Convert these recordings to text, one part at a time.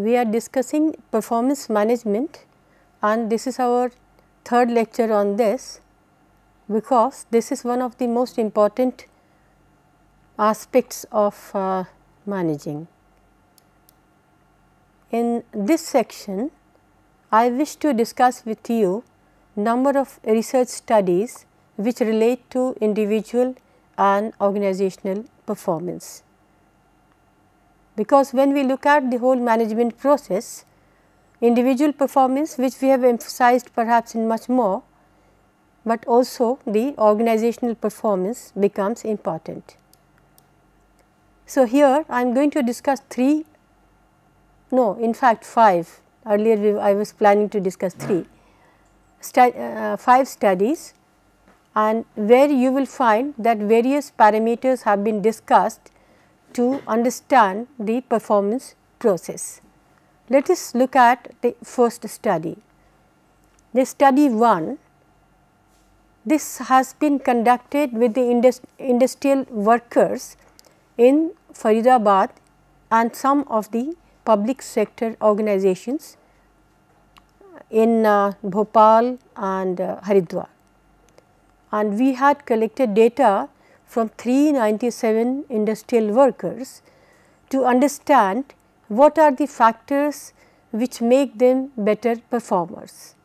we are discussing performance management, and this is our third lecture on this, because this is one of the most important aspects of managing. In this section, I wish to discuss with you number of research studies which relate to individual and organizational performance. Because when we look at the whole management process, individual performance, which we have emphasized perhaps in much more, but also the organizational performance becomes important. So, here I am going to discuss five. Earlier I was planning to discuss 5 studies, and where you will find that various parameters have been discussed to understand the performance process. Let us look at the first study. The study 1, this has been conducted with the industrial workers in Faridabad and some of the public sector organizations in Bhopal and Haridwar, and we had collected data from 397 industrial workers to understand what are the factors which make them better performers.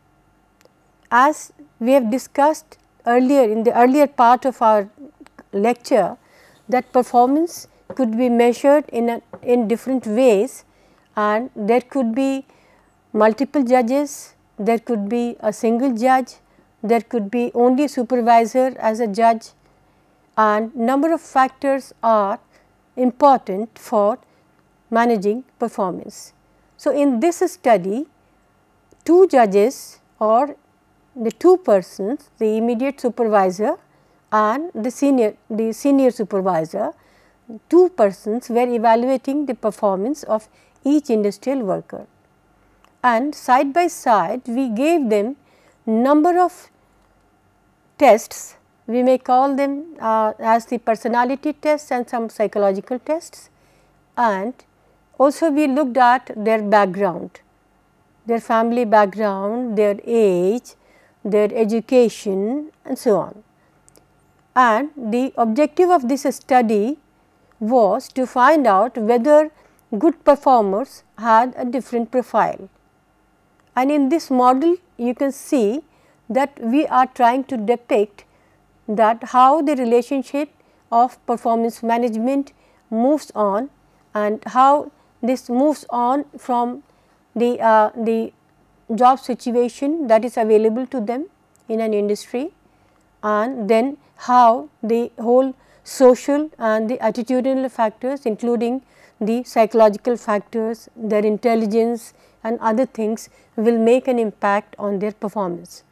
As we have discussed earlier in the earlier part of our lecture, that performance could be measured in different ways, and there could be multiple judges, there could be a single judge, there could be only supervisor as a judge, and number of factors are important for managing performance. So, in this study, 2 judges or the 2 persons, the immediate supervisor and the senior supervisor, 2 persons were evaluating the performance of each industrial worker, and side by side we gave them number of tests. We may call them as the personality tests and some psychological tests, and also we looked at their background, their family background, their age, their education and so on. And the objective of this study was to find out whether good performers had a different profile. And in this model you can see that we are trying to depict that how the relationship of performance management moves on, and how this moves on from the job situation that is available to them in an industry, and then how the whole social and the attitudinal factors, including the psychological factors, their intelligence and other things, will make an impact on their performance.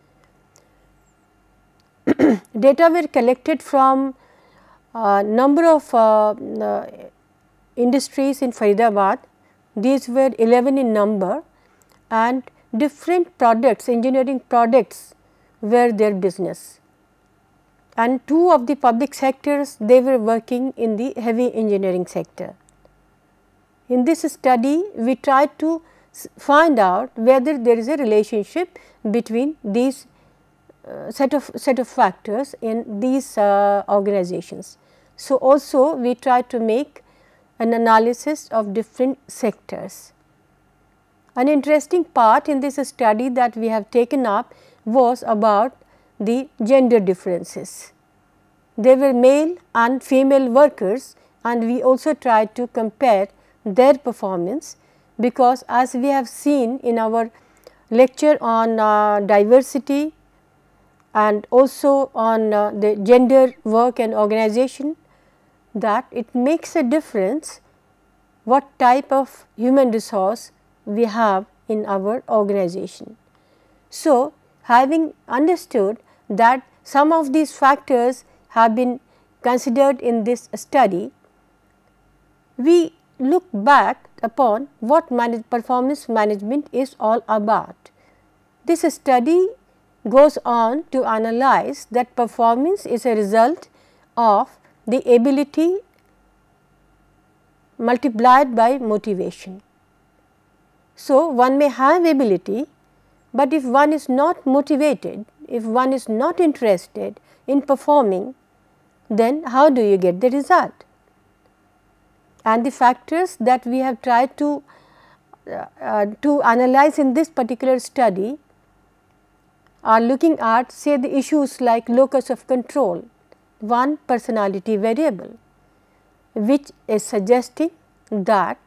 Data were collected from number of industries in Faridabad. These were 11 in number, and different products, engineering products were their business, and 2 of the public sectors, they were working in the heavy engineering sector. In this study, we tried to find out whether there is a relationship between these set of factors in these organizations. So, also we tried to make an analysis of different sectors. An interesting part in this study that we have taken up was about the gender differences. There were male and female workers, and we also tried to compare their performance, because as we have seen in our lecture on diversity and also on the gender work and organization, that it makes a difference what type of human resource we have in our organization. So, having understood that some of these factors have been considered in this study, we look back upon what performance management is all about. This study goes on to analyze that performance is a result of the ability multiplied by motivation. So, one may have ability, but if one is not motivated, if one is not interested in performing, then how do you get the result? And the factors that we have tried to analyze in this particular study are looking at, say, the issues like locus of control, one personality variable, which is suggesting that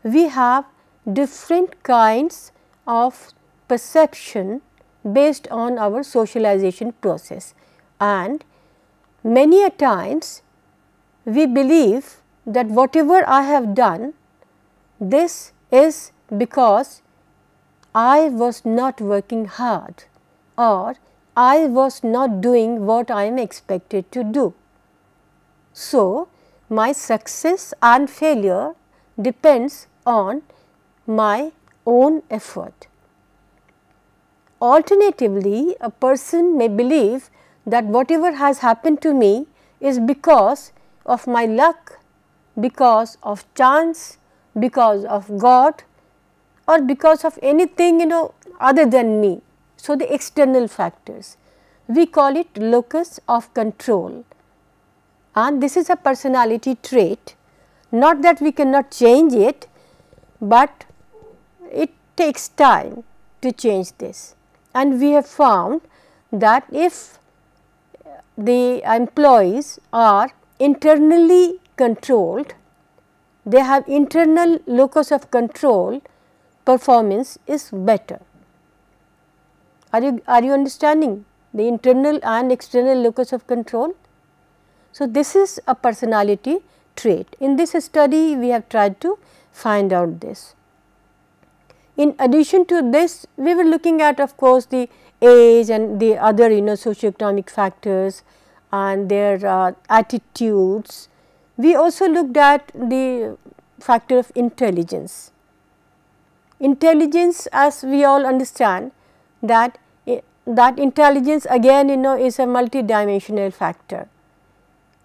we have different kinds of perception based on our socialization process, and many a times we believe that whatever I have done, this is because I was not working hard, or I was not doing what I am expected to do. So, my success and failure depends on my own effort. Alternatively, a person may believe that whatever has happened to me is because of my luck, because of chance, because of God, or because of anything other than me. So, the external factors, we call it locus of control, and this is a personality trait. Not that we cannot change it, but it takes time to change this. And we have found that if the employees are internally controlled, they have internal locus of control, performance is better. Are you understanding the internal and external locus of control? So, this is a personality trait. In this study, we have tried to find out this. In addition to this, we were looking at, of course, the age and the other socioeconomic factors and their attitudes. We also looked at the factor of intelligence. Intelligence, as we all understand, that intelligence again is a multidimensional factor,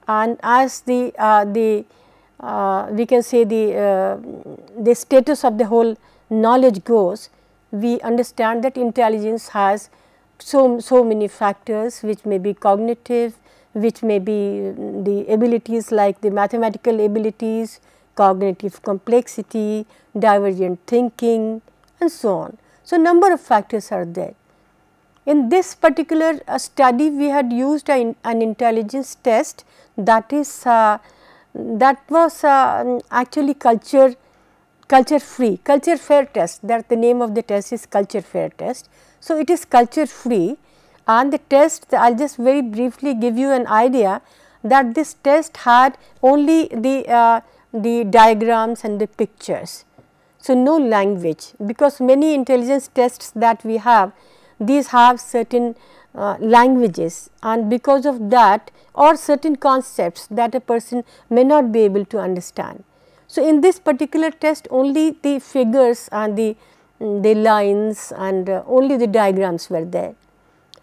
and as the we can say the status of the whole knowledge goes, we understand that intelligence has so many factors, which may be cognitive, which may be the abilities like the mathematical abilities, cognitive complexity, divergent thinking, and so on. So, number of factors are there. In this particular study, we had used an intelligence test that was actually culture fair test. That the name of the test is culture fair test. So, it is culture free, and the test, I will just very briefly give you an idea that this test had only the diagrams and the pictures. So, no language, because many intelligence tests that we have, these have certain languages, and because of that, or certain concepts that a person may not be able to understand. So, in this particular test, only the figures and the lines and only the diagrams were there,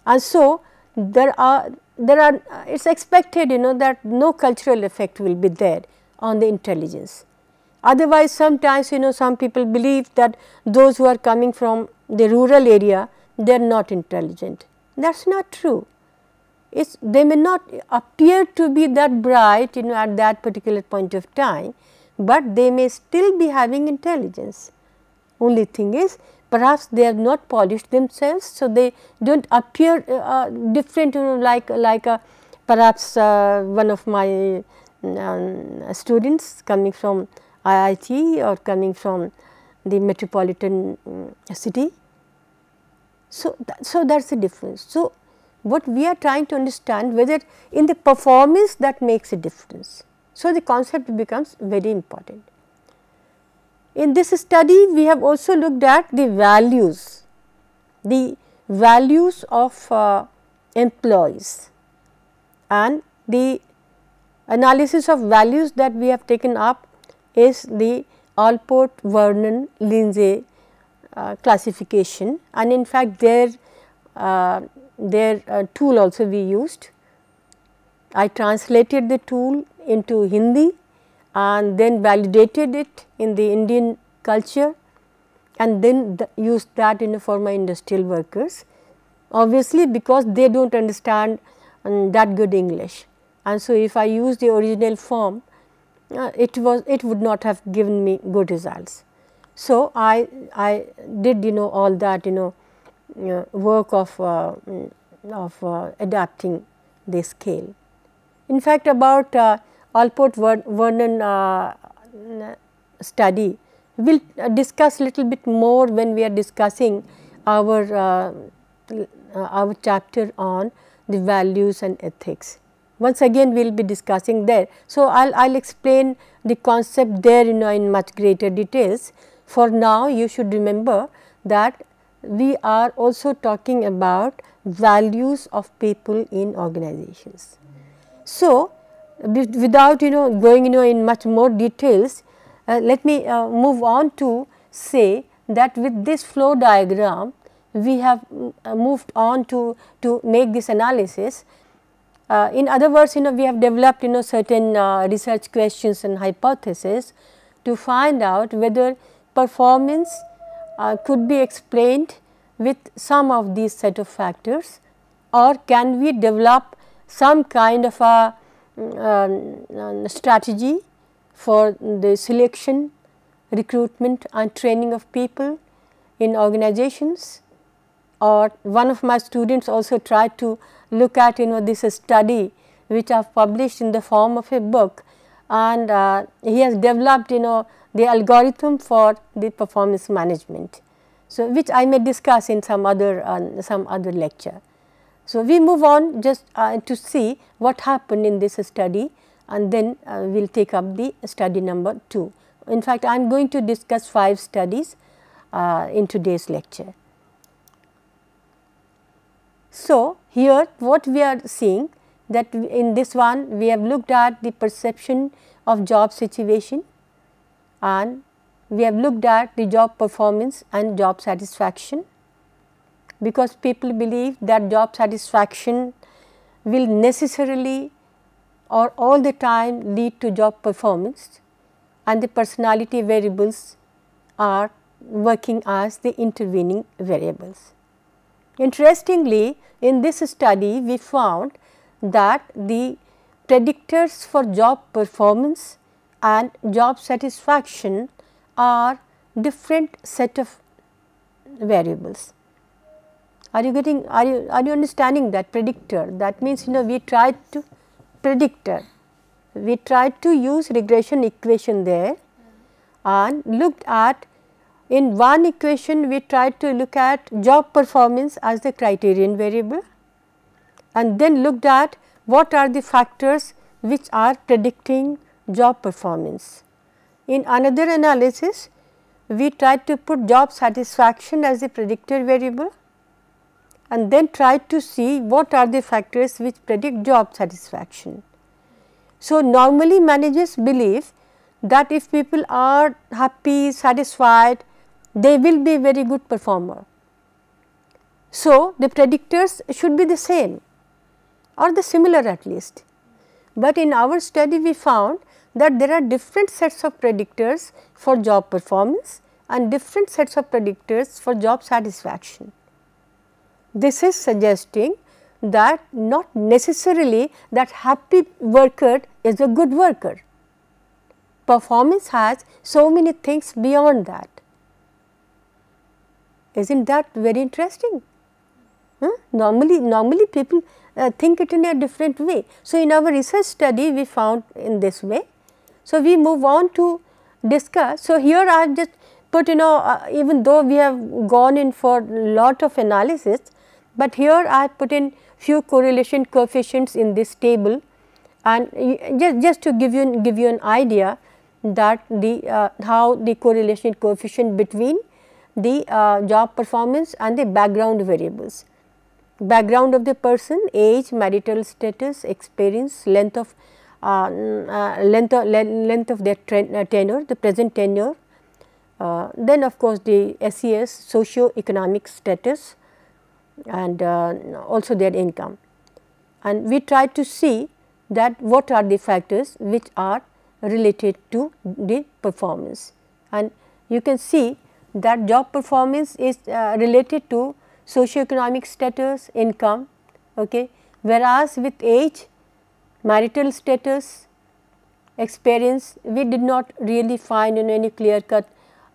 and so there are it is expected that no cultural effect will be there on the intelligence. Otherwise, sometimes some people believe that those who are coming from the rural area, they are not intelligent. That is not true. They may not appear to be that bright at that particular point of time, but they may still be having intelligence. Only thing is, perhaps they have not polished themselves, so they do not appear different like perhaps one of my students coming from IIT or coming from the metropolitan city. So that is the difference. So, what we are trying to understand, whether in the performance that makes a difference. So, the concept becomes very important. In this study, we have also looked at the values of employees, and the analysis of values that we have taken up is the Allport, Vernon, Lindsay classification, and in fact, their tool also we used. I translated the tool into Hindi and then validated it in the Indian culture, and then use that for my industrial workers, obviously because they do not understand that good English. And so, if I use the original form, it would not have given me good results. So, I did all that work of adapting the scale. In fact, about Allport Vernon study, we will discuss little bit more when we are discussing our chapter on the values and ethics. Once again we will be discussing there. So, I will explain the concept there in much greater details. For now, you should remember that we are also talking about values of people in organizations. So, without going in much more details, let me move on to say that with this flow diagram we have moved on to make this analysis. In other words, we have developed certain research questions and hypotheses to find out whether performance could be explained with some of these set of factors, or can we develop some kind of a strategy for the selection, recruitment and training of people in organizations. Or one of my students also tried to look at this study which I have published in the form of a book, and he has developed the algorithm for the performance management. So, which I may discuss in some other lecture. So, we move on just to see what happened in this study, and then we will take up the study number 2. In fact, I am going to discuss 5 studies in today's lecture. So, here what we are seeing, that in this one we have looked at the perception of job situation, and we have looked at the job performance and job satisfaction, because people believe that job satisfaction will necessarily or all the time lead to job performance, and the personality variables are working as the intervening variables. Interestingly, in this study we found that the predictors for job performance and job satisfaction are different set of variables. Are you getting, are you understanding that predictor? That means we tried to predictor, we tried to use regression equation there and looked at, in one equation we tried to look at job performance as the criterion variable, and then looked at what are the factors which are predicting job performance. In another analysis, we tried to put job satisfaction as the predictor variable, and then tried to see what are the factors which predict job satisfaction. So, normally managers believe that if people are happy, satisfied, they will be a very good performer. So, the predictors should be the same or the similar at least, but in our study we found that there are different sets of predictors for job performance and different sets of predictors for job satisfaction. This is suggesting that not necessarily that happy worker is a good worker. Performance has so many things beyond that. Isn't that very interesting? Normally people think it in a different way. So, in our research study we found in this way. So, we move on to discuss. So, here I have just put even though we have gone in for lot of analysis, but here I have put in few correlation coefficients in this table, and just to give you an idea that the how the correlation coefficient between the job performance and the background variables. Background of the person, age, marital status, experience, length of their tenure, the present tenure, then of course the SES, socio-economic status, and also their income. And we try to see that what are the factors which are related to the performance. And you can see that job performance is related to socioeconomic status, income, okay, whereas with age, marital status, experience, we did not really find any clear cut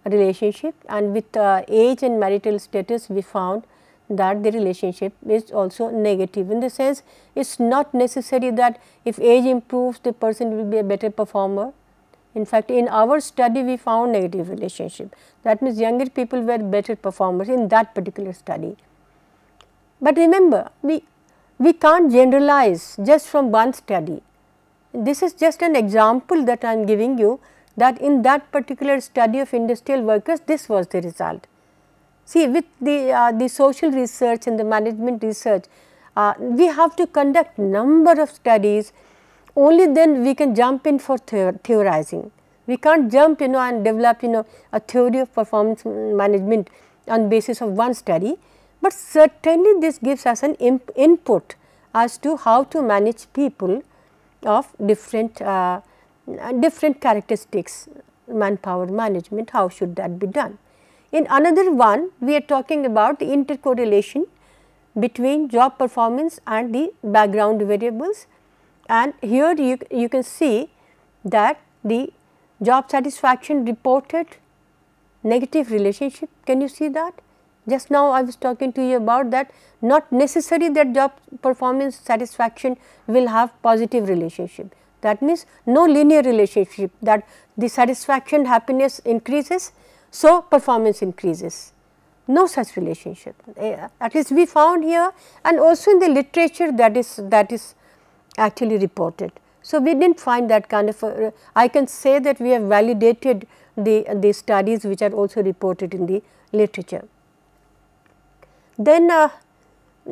relationship, and with age and marital status we found that the relationship is also negative. In the sense, it is not necessary that if age improves the person will be a better performer. In fact, in our study we found negative relationship, that means younger people were better performers in that particular study. But remember, we can't generalize just from one study. This is just an example that I am giving you, that in that particular study of industrial workers this was the result. See, with the social research and the management research, we have to conduct number of studies, only then we can jump in for theorizing. We can't jump and develop a theory of performance management on basis of one study, but certainly this gives us an input as to how to manage people of different characteristics, manpower management, how should that be done. In another one, we are talking about the intercorrelation between job performance and the background variables, and here you can see that the job satisfaction reported negative relationship. Can you see that? Just now I was talking to you about that, not necessary that job performance satisfaction will have positive relationship. That means no linear relationship, that the satisfaction happiness increases, so performance increases. No such relationship. At least we found here, and also in the literature that is actually reported. So we did not find that kind of I can say that we have validated the studies which are also reported in the literature. Then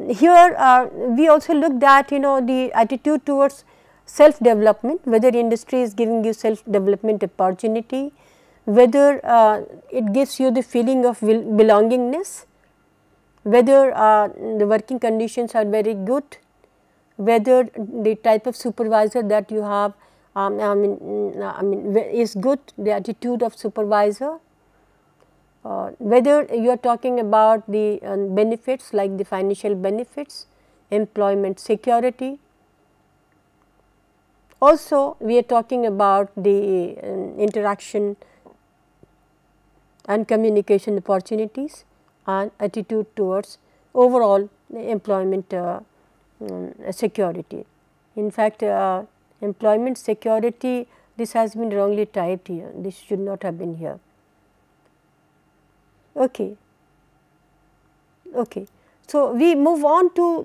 here we also looked at the attitude towards self development, whether industry is giving you self development opportunity, whether it gives you the feeling of belongingness, whether the working conditions are very good, whether the type of supervisor that you have is good, the attitude of supervisor, whether you are talking about the benefits like the financial benefits, employment security. Also we are talking about the interaction and communication opportunities and attitude towards overall employment security. In fact, employment security, this has been wrongly typed here, this should not have been here. Okay. So we move on to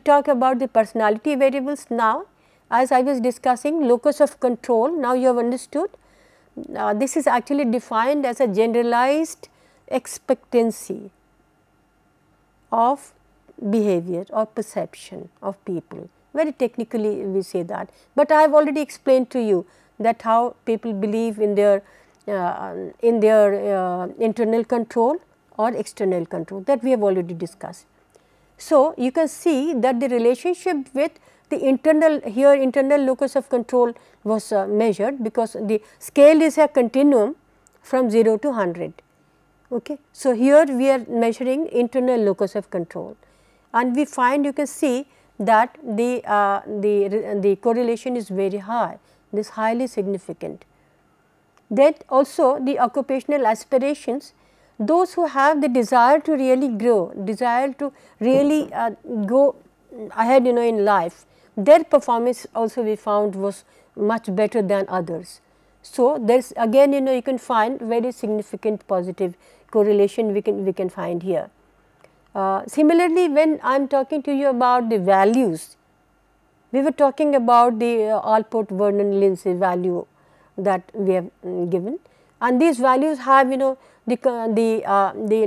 talk about the personality variables now. As I was discussing locus of control, now you have understood. This is actually defined as a generalized expectancy of behavior or perception of people. Very technically we say that, but I have already explained to you that how people believe in their internal control or external control, that we have already discussed. So you can see that the relationship with the internal locus of control was measured, because the scale is a continuum from 0 to 100. Okay. So here we are measuring internal locus of control, and we find, you can see that the correlation is very high, this highly significant. Then also the occupational aspirations, those who have the desire to really grow, desire to really go ahead in life, their performance also we found was much better than others. So there is again you can find very significant positive correlation we can find here. Similarly, when I am talking to you about the values, we were talking about the Allport Vernon Lindsay value that we have given, and these values have the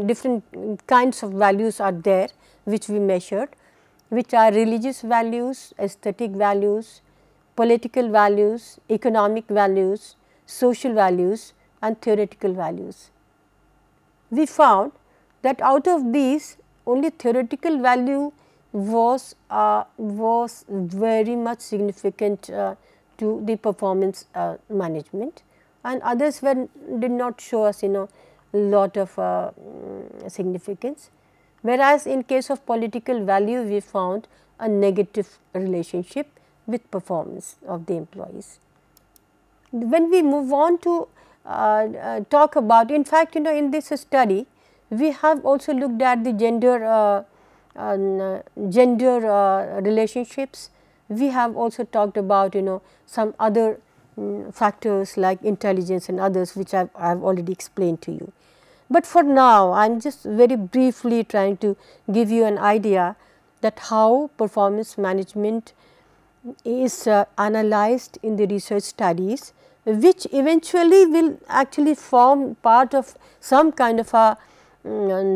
different kinds of values are there which we measured, which are religious values, aesthetic values, political values, economic values, social values and theoretical values. We found that out of these only theoretical value was very much significant to the performance management, and others did not show us lot of significance. Whereas, in case of political value we found a negative relationship with performance of the employees. When we move on to talk about, in fact, in this study we have also looked at the gender relationships. We have also talked about some other factors like intelligence and others, which I have already explained to you. But for now I am just very briefly trying to give you an idea that how performance management is analyzed in the research studies, which eventually will actually form part of some kind of a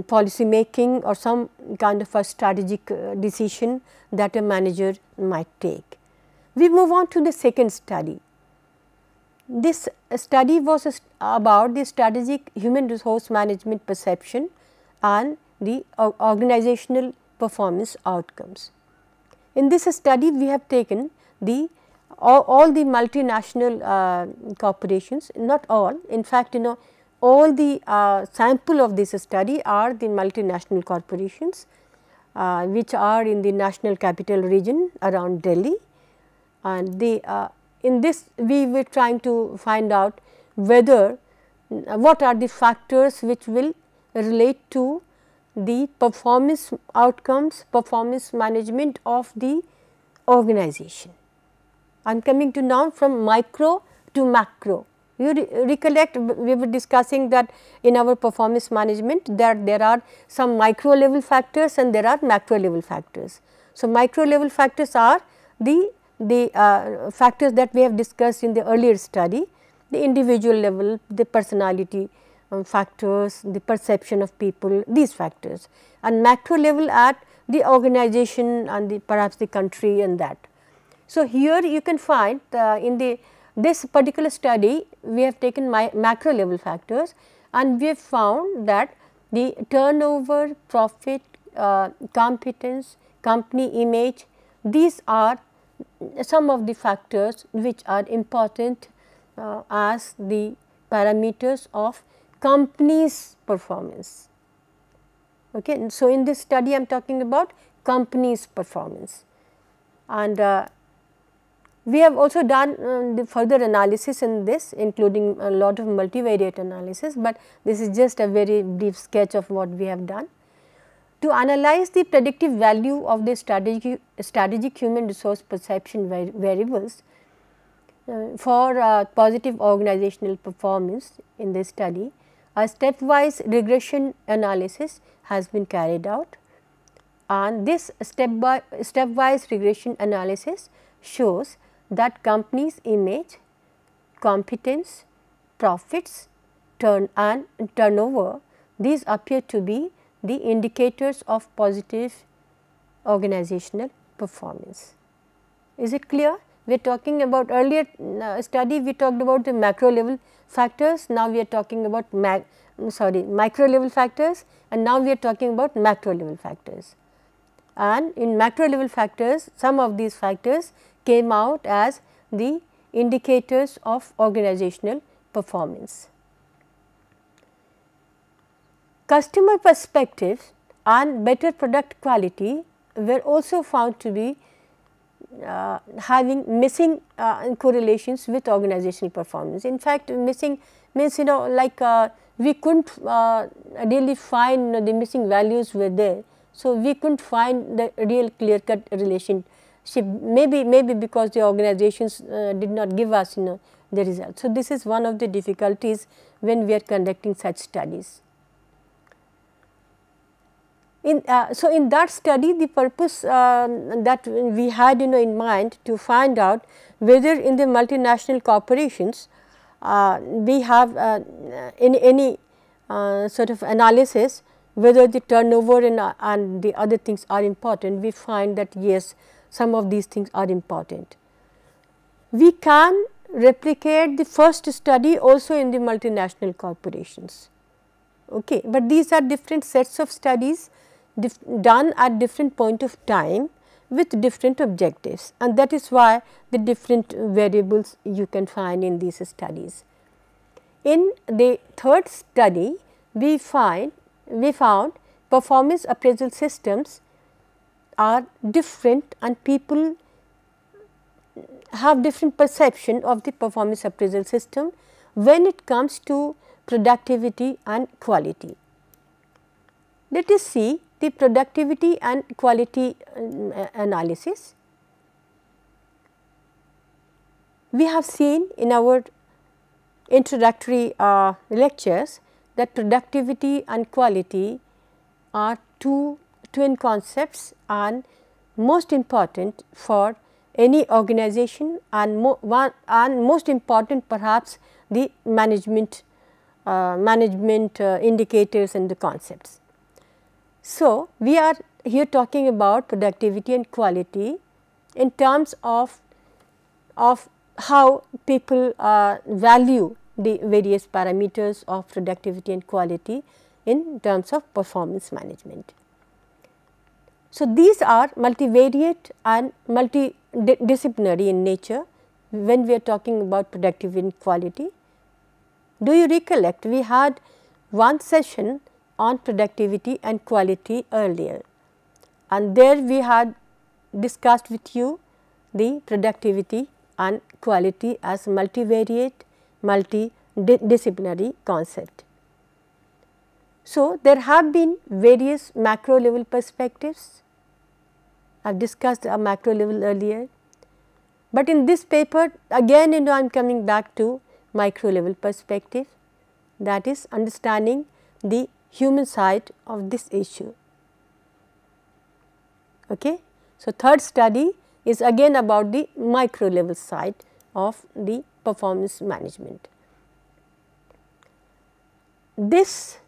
policy making or some kind of a strategic decision that a manager might take. We move on to the second study. This study was about the strategic human resource management perception and the organizational performance outcomes. In this study we have taken all the multinational corporations, not all, in fact all the sample of this study are the multinational corporations which are in the national capital region around Delhi, and in this we were trying to find out whether what are the factors which will relate to the performance outcomes, performance management of the organization. I am coming to now from micro to macro. You recollect we were discussing that in our performance management that there are some micro level factors and there are macro level factors. So, micro level factors are the factors that we have discussed in the earlier study, the individual level, the personality factors, the perception of people, these factors, and macro level at the organization and perhaps the country and that. So, here you can find in this particular study we have taken macro level factors, and we have found that the turnover, profit, competence, company image, these are some of the factors which are important as the parameters of company's performance. Okay. And so, in this study I am talking about company's performance, and we have also done the further analysis in this, including a lot of multivariate analysis, but this is just a very brief sketch of what we have done. To analyze the predictive value of the strategic human resource perception variables for positive organizational performance in this study, a stepwise regression analysis has been carried out, and this stepwise regression analysis shows that company's image, competence, profits, and turnover, these appear to be the indicators of positive organizational performance. Is it clear? We are talking about earlier study we talked about the macro level factors, now we are talking about micro level factors, and now we are talking about macro level factors. And in macro level factors, some of these factors came out as the indicators of organizational performance. Customer perspectives and better product quality were also found to be having missing correlations with organizational performance. In fact, missing means like we couldn't really find the missing values were there. So, we couldn't find the real clear cut relationship, maybe because the organizations did not give us the results. So, this is one of the difficulties when we are conducting such studies. So, in that study the purpose that we had in mind to find out whether in the multinational corporations we have any sort of analysis whether the turnover and the other things are important. We find that yes, some of these things are important. We can replicate the first study also in the multinational corporations, okay. But these are different sets of studies done at different point of time with different objectives, and that is why the different variables you can find in these studies. In the third study, we found performance appraisal systems are different and people have different perception of the performance appraisal system when it comes to productivity and quality. Let us see the productivity and quality analysis. We have seen in our introductory lectures that productivity and quality are two twin concepts and most important for any organization and most important perhaps the management indicators and the concepts. So, we are here talking about productivity and quality in terms of how people value the various parameters of productivity and quality in terms of performance management. So, these are multivariate and multidisciplinary in nature when we are talking about productivity and quality. Do you recollect we had one session on productivity and quality earlier, and there we had discussed with you the productivity and quality as multivariate, multidisciplinary concept. So, there have been various macro level perspectives. I have discussed a macro level earlier, but in this paper again I am coming back to micro level perspective, that is understanding the human side of this issue. Okay. So, third study is again about the micro level side of the performance management. This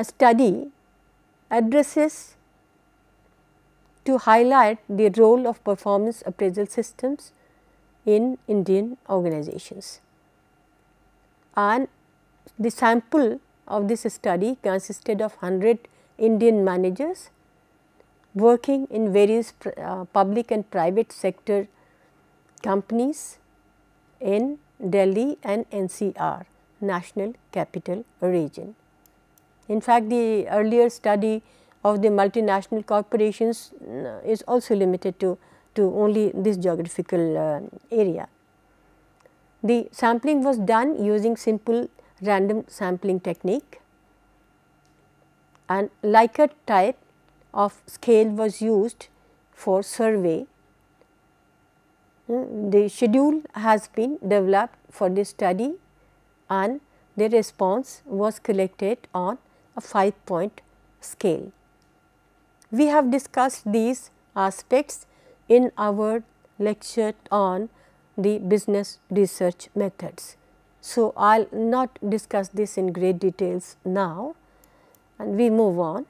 study addresses to highlight the role of performance appraisal systems in Indian organizations, and the sample of this study consisted of 100 Indian managers working in various public and private sector companies in Delhi and NCR, National Capital Region. In fact, the earlier study of the multinational corporations is also limited to only this geographical area. The sampling was done using simple random sampling technique, and Likert type of scale was used for survey. The schedule has been developed for this study and the response was collected on a 5-point scale. We have discussed these aspects in our lecture on the business research methods. So, I will not discuss this in great details now, and we move on.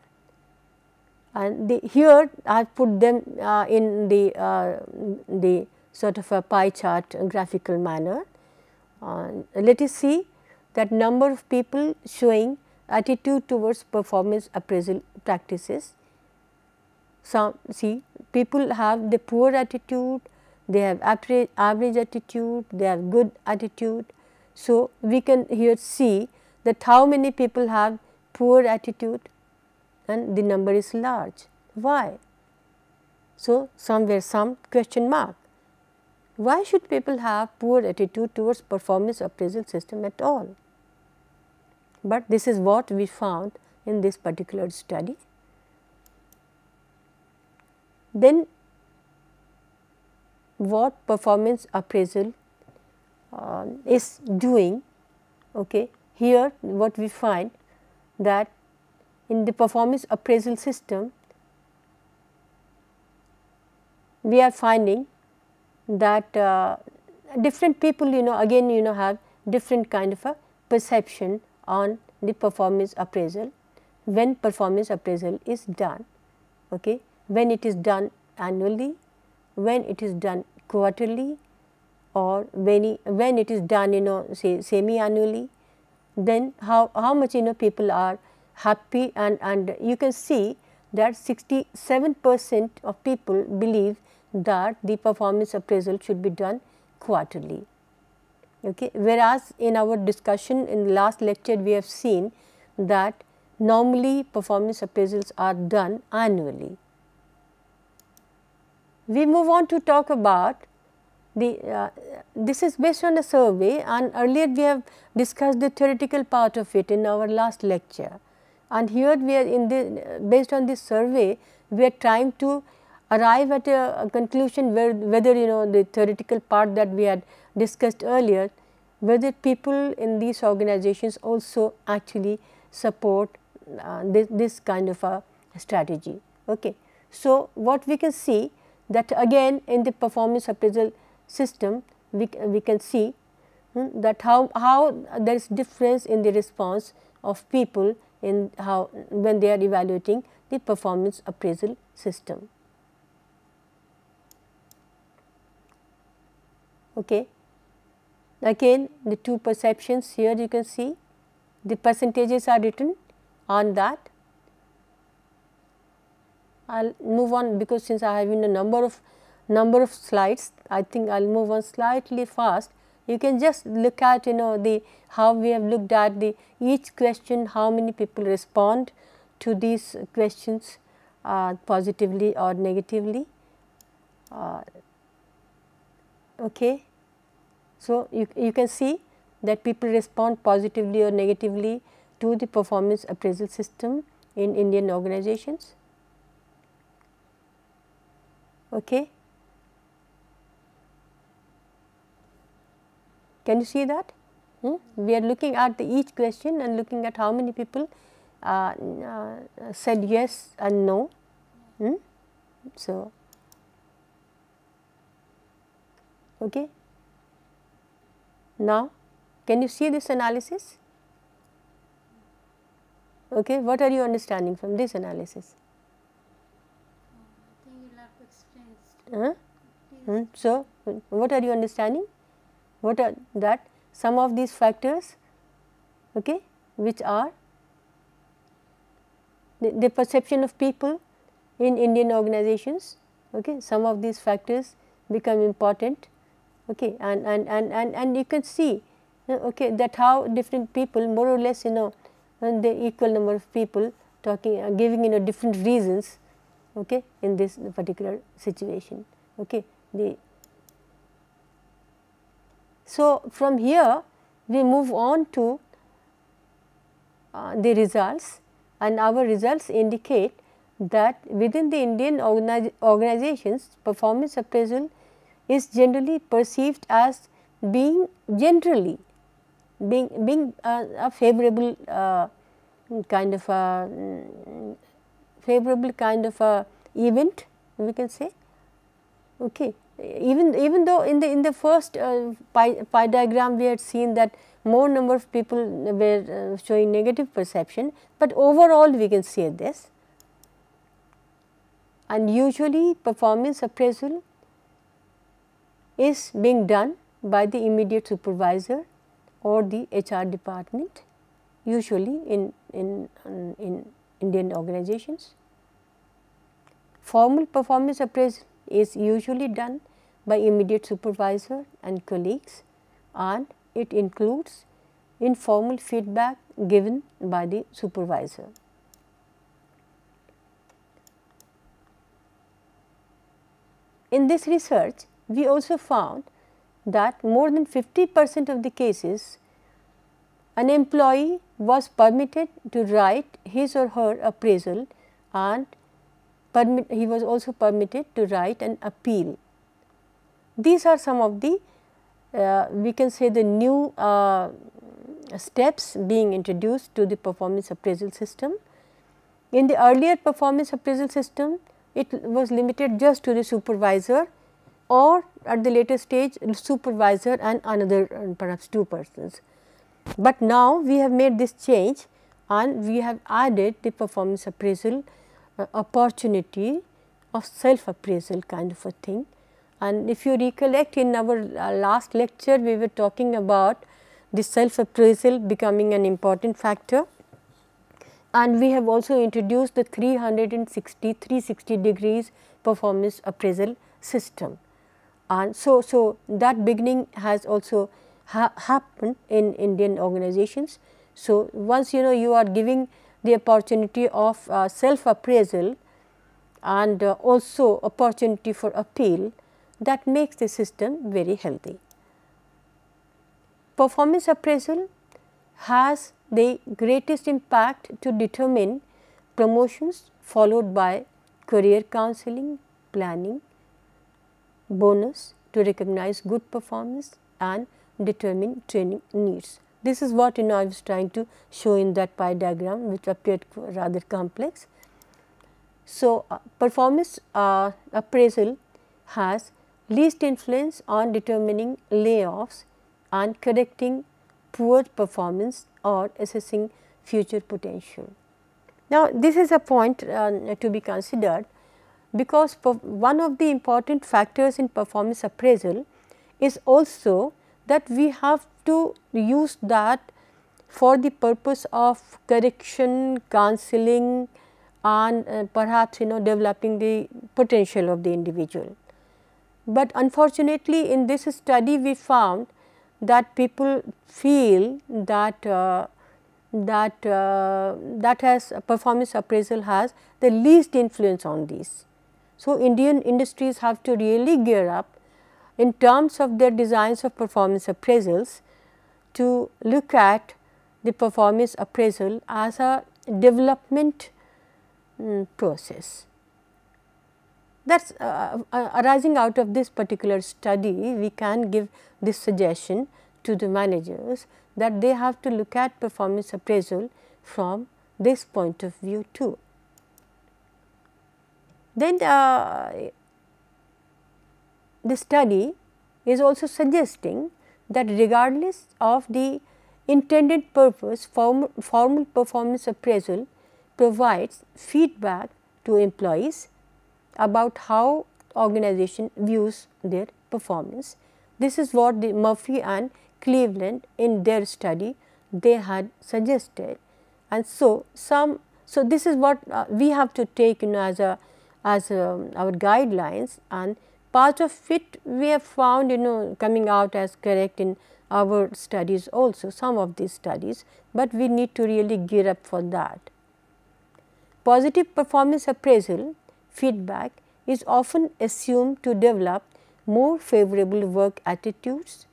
And here I have put them in the sort of a pie chart graphical manner. Let us see that number of people showing attitude towards performance appraisal practices. Some see people have the poor attitude, they have average attitude, they have good attitude. So, we can here see that how many people have poor attitude, and the number is large. Why? So, somewhere some question mark. Why should people have poor attitude towards performance appraisal system at all? But this is what we found in this particular study. Then what performance appraisal is doing? Okay. Here what we find that in the performance appraisal system, we are finding that different people again have different kind of a perception on the performance appraisal when performance appraisal is done. Okay. When it is done annually, when it is done quarterly, or when it is done say semi-annually, then how much people are happy, and you can see that 67% of people believe that the performance appraisal should be done quarterly. Okay. Whereas, in our discussion in the last lecture we have seen that normally performance appraisals are done annually. We move on to talk about this is based on a survey, and earlier we have discussed the theoretical part of it in our last lecture, and here we are in the based on this survey we are trying to arrive at a conclusion whether the theoretical part that we had discussed earlier, whether people in these organizations also actually support this kind of a strategy. Okay. So, what we can see that again in the performance appraisal system we can see that how there is difference in the response of people in how when they are evaluating the performance appraisal system. Okay. Again the two perceptions here you can see the percentages are written on that. I will move on because since I have a number of slides, I think I will move on slightly fast. You can just look at the how we have looked at the each question, how many people respond to these questions positively or negatively. Okay. So, you can see that people respond positively or negatively to the performance appraisal system in Indian organizations. Okay. Can you see that? We are looking at each question and looking at how many people said yes and no. So, okay. Now, can you see this analysis? Okay. What are you understanding from this analysis? I think you'll have to explain. So, what are you understanding? What are that some of these factors, okay, which are the perception of people in Indian organizations, okay, some of these factors become important, okay, and you can see, okay, that how different people more or less the equal number of people talking giving different reasons, okay, in this particular situation, okay. So, from here we move on to the results, and our results indicate that within the Indian organizations performance appraisal is generally perceived as being a favorable kind of a event, we can say. Okay. Even though in the first pie diagram we had seen that more number of people were showing negative perception, but overall we can say this, and usually performance appraisal is being done by the immediate supervisor or the HR department, usually in Indian organizations. Formal performance appraisal is usually done by immediate supervisor and colleagues, and it includes informal feedback given by the supervisor. In this research, we also found that more than 50% of the cases an employee was permitted to write his or her appraisal, and he was also permitted to write an appeal. These are some of the we can say the new steps being introduced to the performance appraisal system. In the earlier performance appraisal system, it was limited just to the supervisor, or at the later stage supervisor and another perhaps two persons. But now we have made this change and we have added the performance appraisal opportunity of self appraisal kind of a thing. And if you recollect, in our last lecture we were talking about the self appraisal becoming an important factor, and we have also introduced the 360 degrees performance appraisal system. And so that beginning has also happen in Indian organizations. So, once you are giving the opportunity of self appraisal and also opportunity for appeal, that makes the system very healthy. Performance appraisal has the greatest impact to determine promotions, followed by career counseling, planning, bonus to recognize good performance and determine training needs. This is what I was trying to show in that pie diagram, which appeared rather complex. So, performance appraisal has least influence on determining layoffs and correcting poor performance or assessing future potential. Now, this is a point to be considered, because one of the important factors in performance appraisal is also that we have to use that for the purpose of correction, counseling and perhaps developing the potential of the individual. But unfortunately, in this study we found that people feel that that has performance appraisal has the least influence on these. So, Indian industries have to really gear up in terms of their designs of performance appraisals to look at the performance appraisal as a development process. That is arising out of this particular study, we can give this suggestion to the managers that they have to look at performance appraisal from this point of view too. Then the study is also suggesting that regardless of the intended purpose, formal performance appraisal provides feedback to employees about how organization views their performance. This is what the Murphy and Cleveland in their study they had suggested, and so this is what we have to take as our guidelines, and part of it we have found coming out as correct in our studies also, some of these studies, but we need to really gear up for that. Positive performance appraisal feedback is often assumed to develop more favorable work attitudes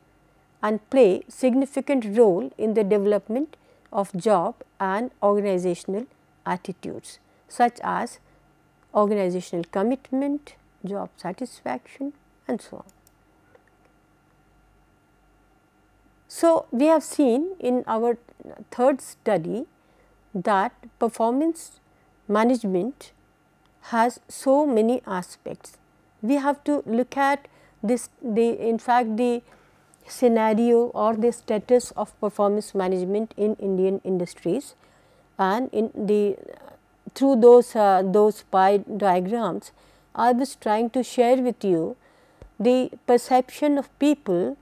and play significant role in the development of job and organizational attitudes, such as organizational commitment, job satisfaction and so on. So, we have seen in our third study that performance management has so many aspects. We have to look at this, in fact the scenario or the status of performance management in Indian industries, and in the through those pie diagrams I was trying to share with you the perception of people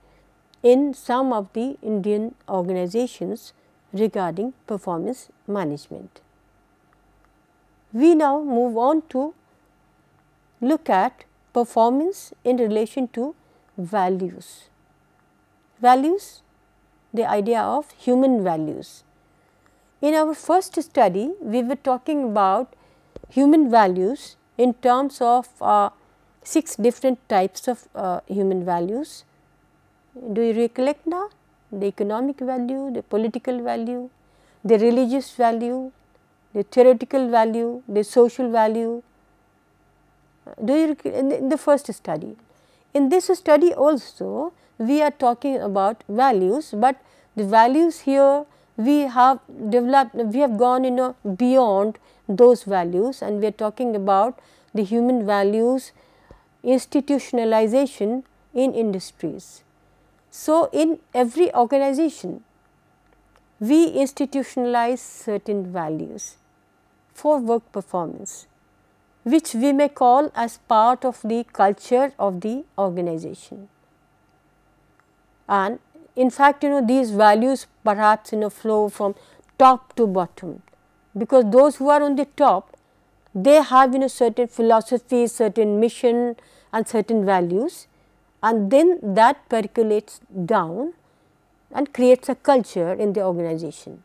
in some of the Indian organizations regarding performance management. We now move on to look at performance in relation to values. Values, the idea of human values. In our first study, we were talking about human values in terms of 6 different types of human values. Do you recollect now? The economic value, the political value, the religious value, the theoretical value, the social value. Do you in the first study? In this study also we are talking about values, but the values here we have developed, we have gone beyond those values, and we are talking about the human values institutionalization in industries. So, in every organization we institutionalize certain values for work performance, which we may call as part of the culture of the organization. And in fact, these values perhaps flow from top to bottom, because those who are on the top, they have certain philosophy, certain mission and certain values, and then that percolates down and creates a culture in the organization.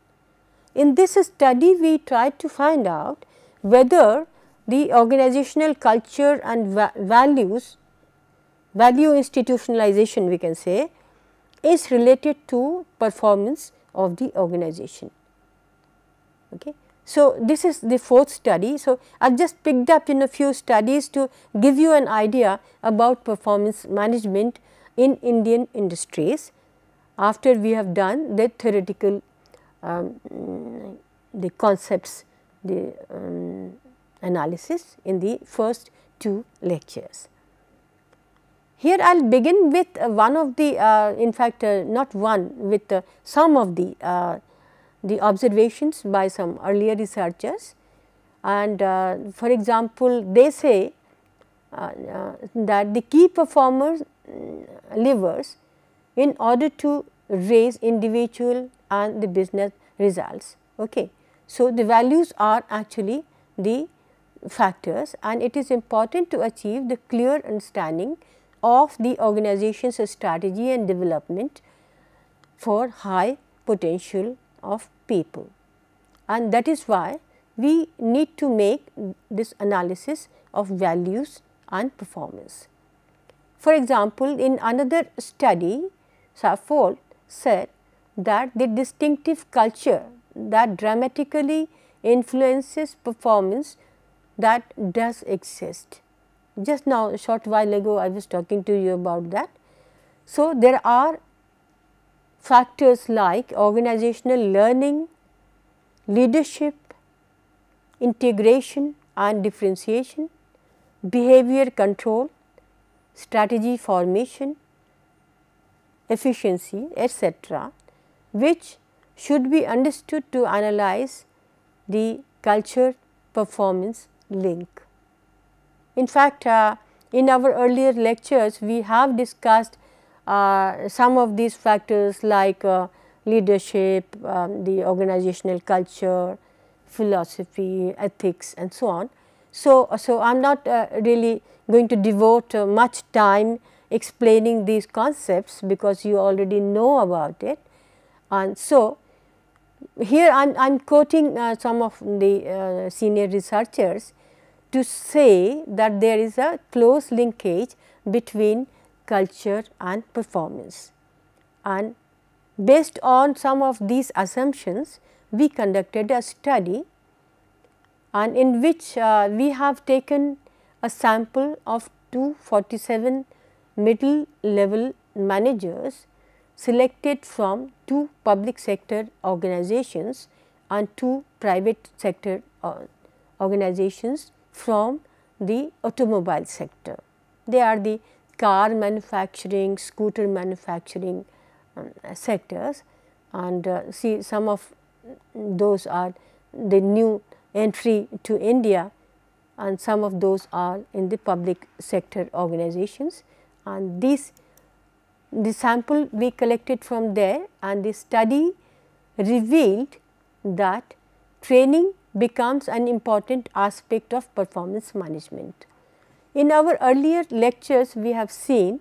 In this study, we tried to find out whether the organizational culture and value institutionalization, we can say, is related to performance of the organization. Okay. So, this is the fourth study. So, I have just picked up in a few studies to give you an idea about performance management in Indian industries after we have done the theoretical the concepts, the analysis in the first two lectures. Here I will begin with one of the in fact not one, with some of the observations by some earlier researchers, and for example, they say that the key performers levers in order to raise individual and the business results. Okay. So, the values are actually the factors, and it is important to achieve the clear understanding of the organization's strategy and development for high potential of people, and that is why we need to make this analysis of values and performance. For example, in another study, Saffold said that the distinctive culture that dramatically influences performance that does exist. Just now, a short while ago, I was talking to you about that. So, there are factors like organizational learning, leadership, integration and differentiation, behavior control, strategy formation, efficiency, etc., which should be understood to analyze the culture performance link. In fact, in our earlier lectures, we have discussed some of these factors like leadership, the organizational culture, philosophy, ethics and so on. So, I am not really going to devote much time explaining these concepts because you already know about it. And so, here I am quoting some of the senior researchers to say that there is a close linkage between culture and performance, and based on some of these assumptions, we conducted a study, and in which we have taken a sample of 247 middle level managers selected from 2 public sector organizations and 2 private sector organizations from the automobile sector. They are the car manufacturing, scooter manufacturing sectors, and see some of those are the new entry to India, and some of those are in the public sector organizations, and the sample we collected from there, and the study revealed that training becomes an important aspect of performance management. In our earlier lectures, we have seen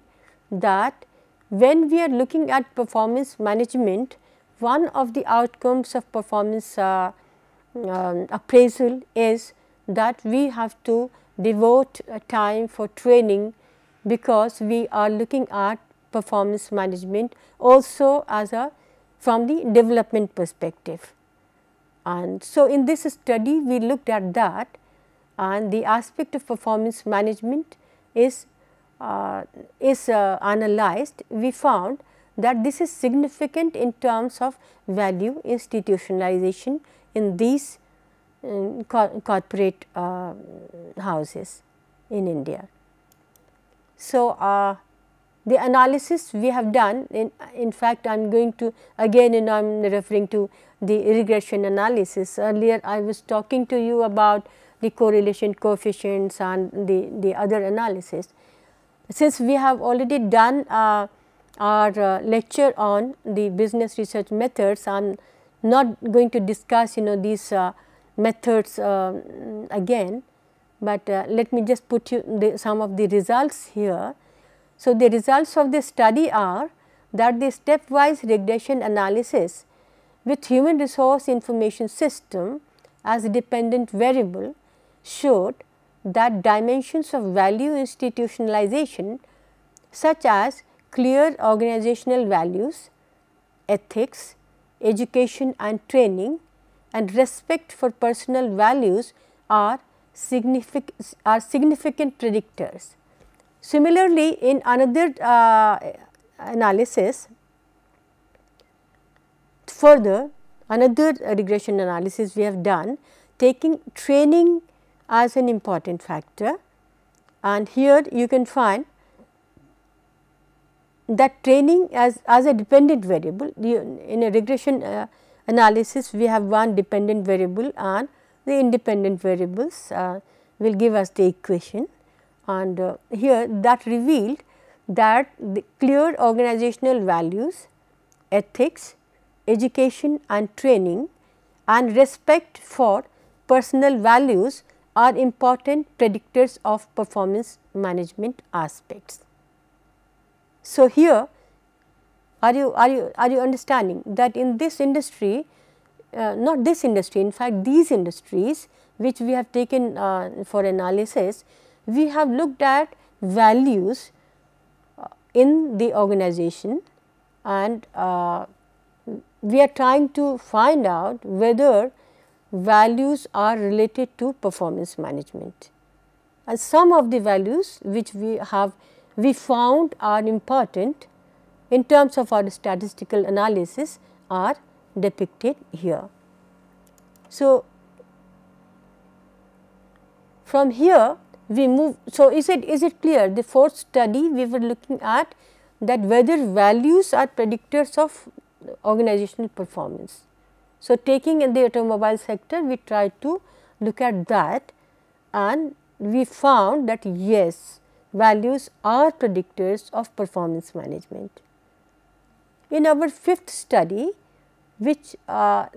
that when we are looking at performance management, one of the outcomes of performance appraisal is that we have to devote time for training, because we are looking at performance management also as a from the development perspective. And so, in this study we looked at that, and the aspect of performance management is analyzed. We found that this is significant in terms of value institutionalization in these corporate houses in India. So, the analysis we have done, in fact, I am going to again, I am referring to the regression analysis. Earlier I was talking to you about the correlation coefficients and the other analysis. Since we have already done our lecture on the business research methods, I am not going to discuss these methods again, but let me just put you some of the results here. So, the results of the study are that the stepwise regression analysis with human resource information system as a dependent variable showed that dimensions of value institutionalization such as clear organizational values, ethics, education and training and respect for personal values are significant predictors. Similarly, in another analysis, further another regression analysis we have done taking training as an important factor, and here you can find that training as a dependent variable. In a regression analysis we have one dependent variable and the independent variables will give us the equation, and here that revealed that the clear organizational values, ethics, education and training and respect for personal values are important predictors of performance management aspects. So, here are you understanding that in this industry, not this industry, in fact these industries which we have taken for analysis, we have looked at values in the organization, and we are trying to find out whether values are related to performance management, and some of the values which we found are important in terms of our statistical analysis are depicted here. So, from here we move. So, is it clear? The fourth study we were looking at that whether values are predictors of organizational performance. So, taking in the automobile sector, we tried to look at that, and we found that yes, values are predictors of performance management. In our fifth study, which I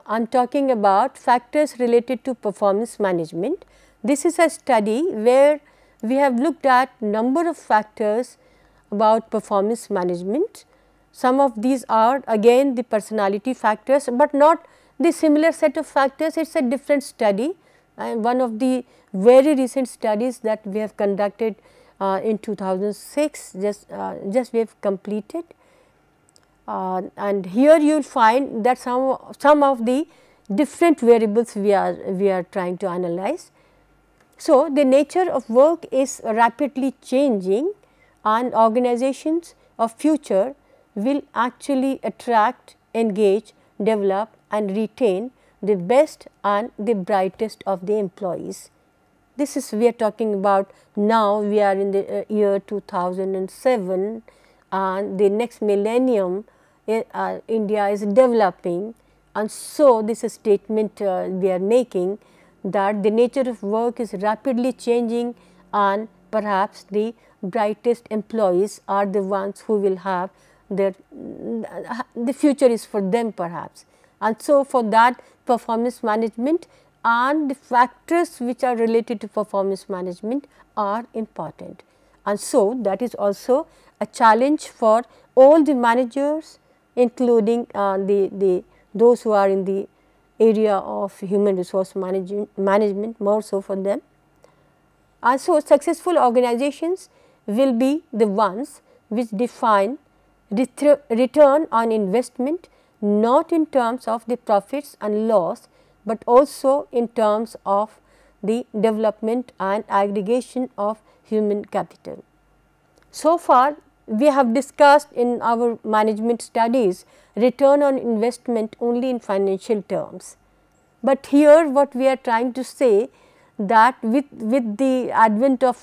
am talking about factors related to performance management, this is a study where we have looked at number of factors about performance management. Some of these are again the personality factors, but not the similar set of factors. It is a different study, and one of the very recent studies that we have conducted in 2006, just we have completed. And here you will find that some of the different variables we are trying to analyze. So, the nature of work is rapidly changing, and organizations of future will actually attract, engage, develop and retain the best and the brightest of the employees. This is we are talking about now. We are in the year 2007, and the next millennium India is developing, and so this is a statement we are making that the nature of work is rapidly changing, and perhaps the brightest employees are the ones who will have the future is for them perhaps. And so, for that performance management and the factors which are related to performance management are important. And so, that is also a challenge for all the managers, including those who are in the area of human resource management, more so for them. And so, successful organizations will be the ones which define return on investment not in terms of the profits and loss, but also in terms of the development and aggregation of human capital. So far, we have discussed in our management studies return on investment only in financial terms, but here what we are trying to say that with the advent of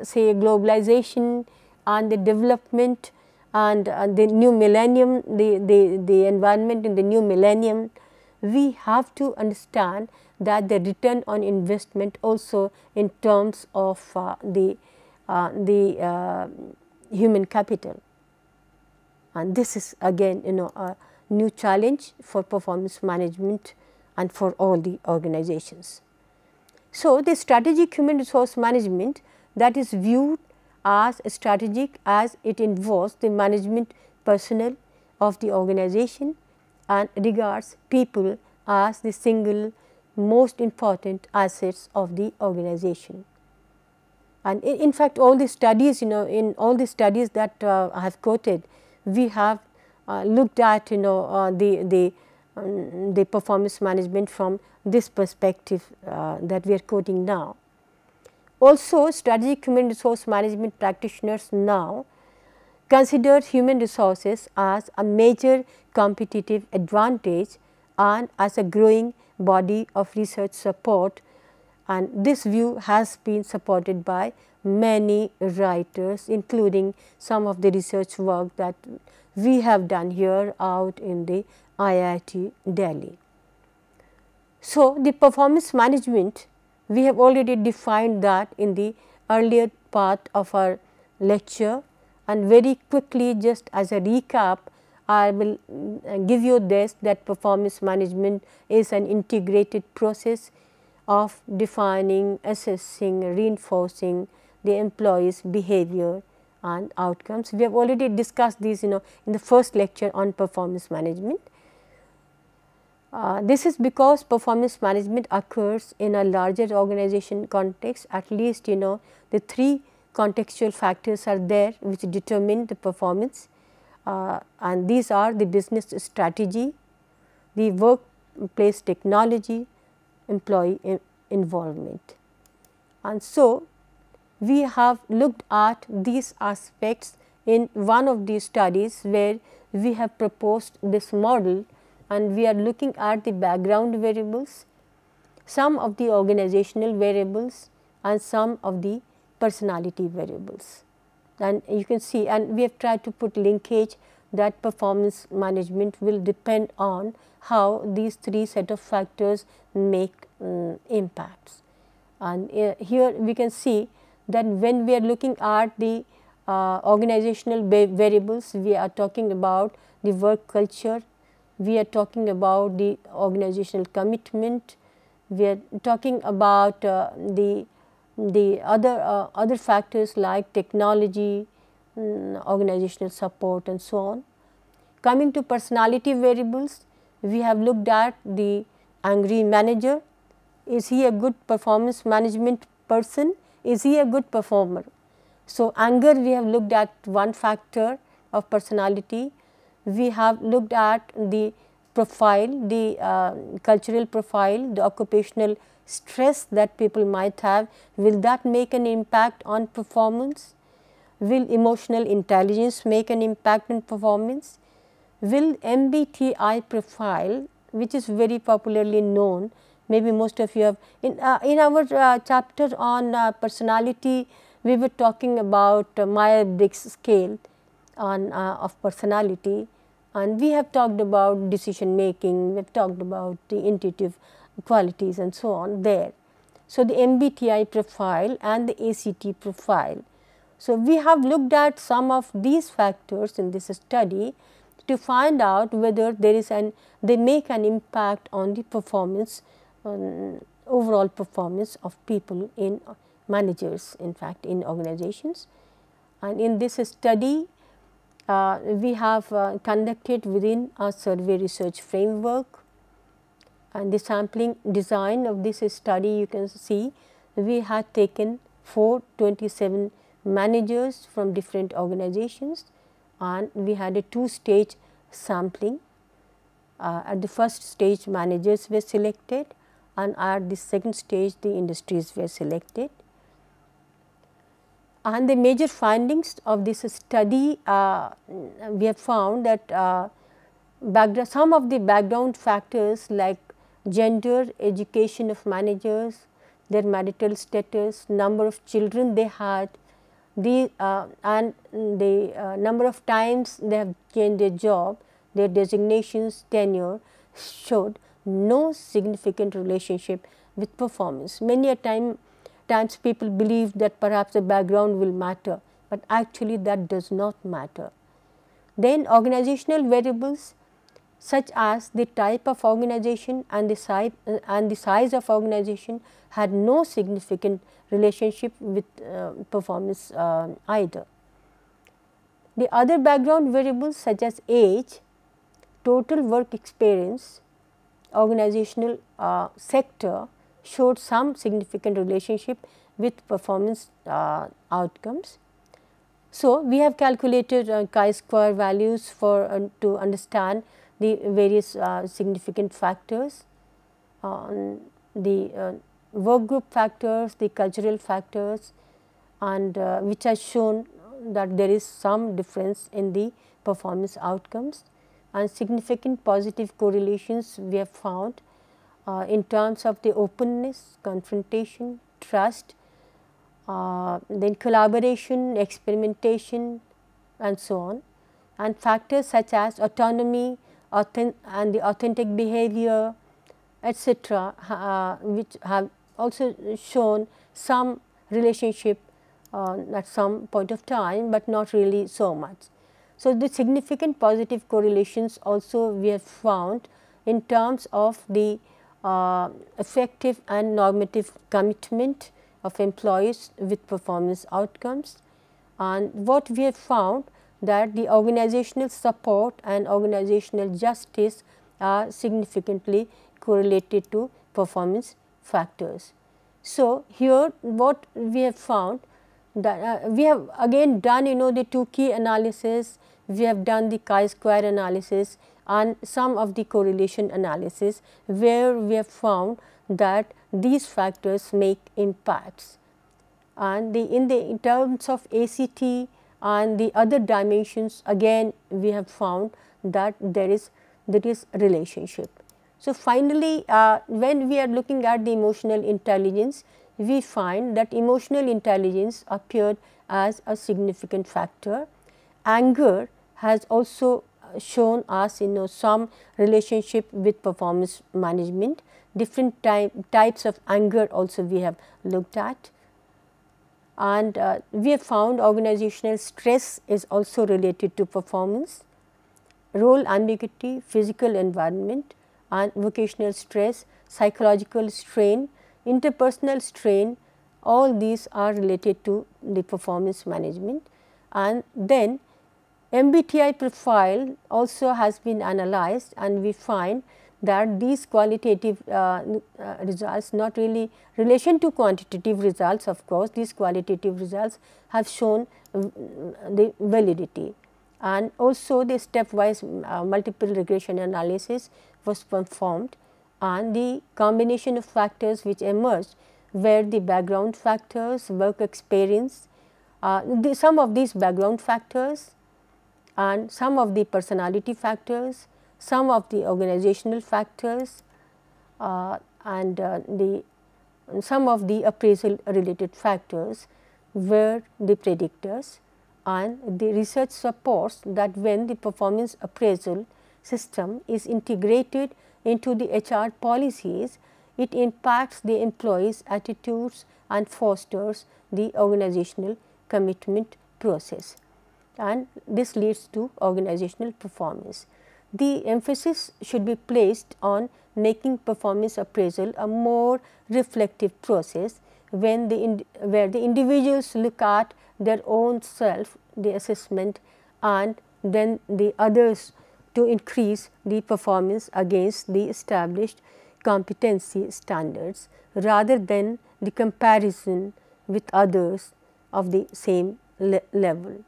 say globalization and the development and the new millennium, the environment in the new millennium, we have to understand that the return on investment also in terms of the human capital, and this is again a new challenge for performance management and for all the organizations. So, the strategic human resource management that is viewed as strategic as it involves the management personnel of the organization and regards people as the single most important assets of the organization. And in fact, all the studies, in all the studies that I have quoted, we have looked at, the performance management from this perspective that we are quoting now. Also, strategic human resource management practitioners now consider human resources as a major competitive advantage and as a growing body of research support, and this view has been supported by many writers, including some of the research work that we have done here out in the IIT Delhi. So, the performance management, we have already defined that in the earlier part of our lecture, and very quickly, just as a recap, I will give you this, that performance management is an integrated process of defining, assessing, reinforcing the employee's behavior and outcomes. We have already discussed these, in the first lecture on performance management. This is because performance management occurs in a larger organization context. At least, the three contextual factors are there which determine the performance, and these are the business strategy, the workplace technology, employee involvement. And so, we have looked at these aspects in one of these studies where we have proposed this model, and we are looking at the background variables, some of the organizational variables and some of the personality variables. And you can see, and we have tried to put linkage that performance management will depend on how these three set of factors make impacts. And here we can see that when we are looking at the organizational variables, we are talking about the work culture, we are talking about the organizational commitment, we are talking about the other factors like technology, organizational support and so on. Coming to personality variables, we have looked at the angry manager. Is he a good performance management person? Is he a good performer? So, anger, we have looked at one factor of personality. We have looked at the profile, the cultural profile, the occupational stress that people might have. Will that make an impact on performance? Will emotional intelligence make an impact on performance? Will MBTI profile, which is very popularly known, maybe most of you have, in our chapter on personality, we were talking about Myers-Briggs scale on of personality, and we have talked about decision making, we have talked about the intuitive qualities and so on there. So, the MBTI profile and the ACT profile. So, we have looked at some of these factors in this study to find out whether they make an impact on the performance, overall performance of people, in managers, in fact in organizations. And in this study, we have conducted within a survey research framework, and the sampling design of this study, you can see we had taken 427 managers from different organizations, and we had a two-stage sampling. At the first stage, managers were selected, and at the second stage, the industries were selected. And the major findings of this study, we have found that some of the background factors like gender, education of managers, their marital status, number of children they had, and the number of times they have changed their job, their designations, tenure, showed no significant relationship with performance. Many a times people believe that perhaps the background will matter, but actually that does not matter. Then organizational variables such as the type of organization and the size of organization had no significant relationship with performance either. The other background variables such as age, total work experience, organizational sector showed some significant relationship with performance outcomes. So, we have calculated chi-square values for to understand the various significant factors, the work group factors, the cultural factors, and which has shown that there is some difference in the performance outcomes, and significant positive correlations we have found in terms of the openness, confrontation, trust, then collaboration, experimentation, and so on, and factors such as autonomy and the authentic behavior, etc., which have also shown some relationship at some point of time, but not really so much. So, the significant positive correlations also we have found in terms of the effective and normative commitment of employees with performance outcomes, and what we have found that the organizational support and organizational justice are significantly correlated to performance factors. So, here what we have found that we have again done the Tukey analysis, we have done the chi-square analysis and some of the correlation analysis, where we have found that these factors make impacts, and in terms of ACT and the other dimensions, again we have found that there is relationship. So, finally, when we are looking at the emotional intelligence, we find that emotional intelligence appeared as a significant factor. Anger has also shown us some relationship with performance management. Different types of anger also we have looked at, and we have found organizational stress is also related to performance, role ambiguity, physical environment and vocational stress, psychological strain, interpersonal strain, all these are related to the performance management. And then MBTI profile also has been analyzed, and we find that these qualitative results, not really relation to quantitative results, of course, these qualitative results have shown the validity, and also the stepwise multiple regression analysis was performed, and the combination of factors which emerged were the background factors, work experience, some of these background factors and some of the personality factors, some of the organizational factors, and some of the appraisal related factors were the predictors, and the research supports that when the performance appraisal system is integrated into the HR policies, it impacts the employees' attitudes and fosters the organizational commitment process, and this leads to organizational performance. The emphasis should be placed on making performance appraisal a more reflective process when where the individuals look at their own self, the assessment, and then the others to increase the performance against the established competency standards, rather than the comparison with others of the same level.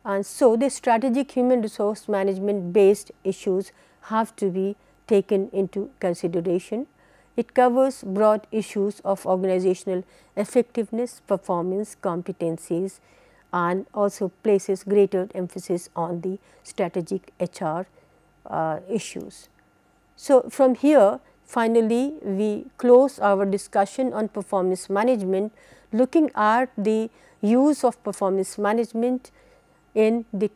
And so, the strategic human resource management based issues have to be taken into consideration. It covers broad issues of organizational effectiveness, performance, competencies, and also places greater emphasis on the strategic HR issues. So, from here finally, we close our discussion on performance management, looking at the use of performance management in the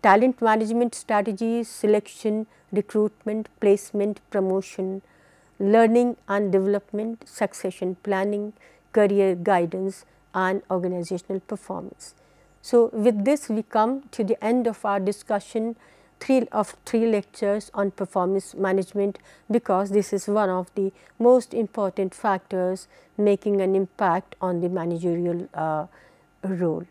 talent management strategies, selection, recruitment, placement, promotion, learning and development, succession planning, career guidance and organizational performance. So, with this we come to the end of our discussion of three lectures on performance management, because this is one of the most important factors making an impact on the managerial role.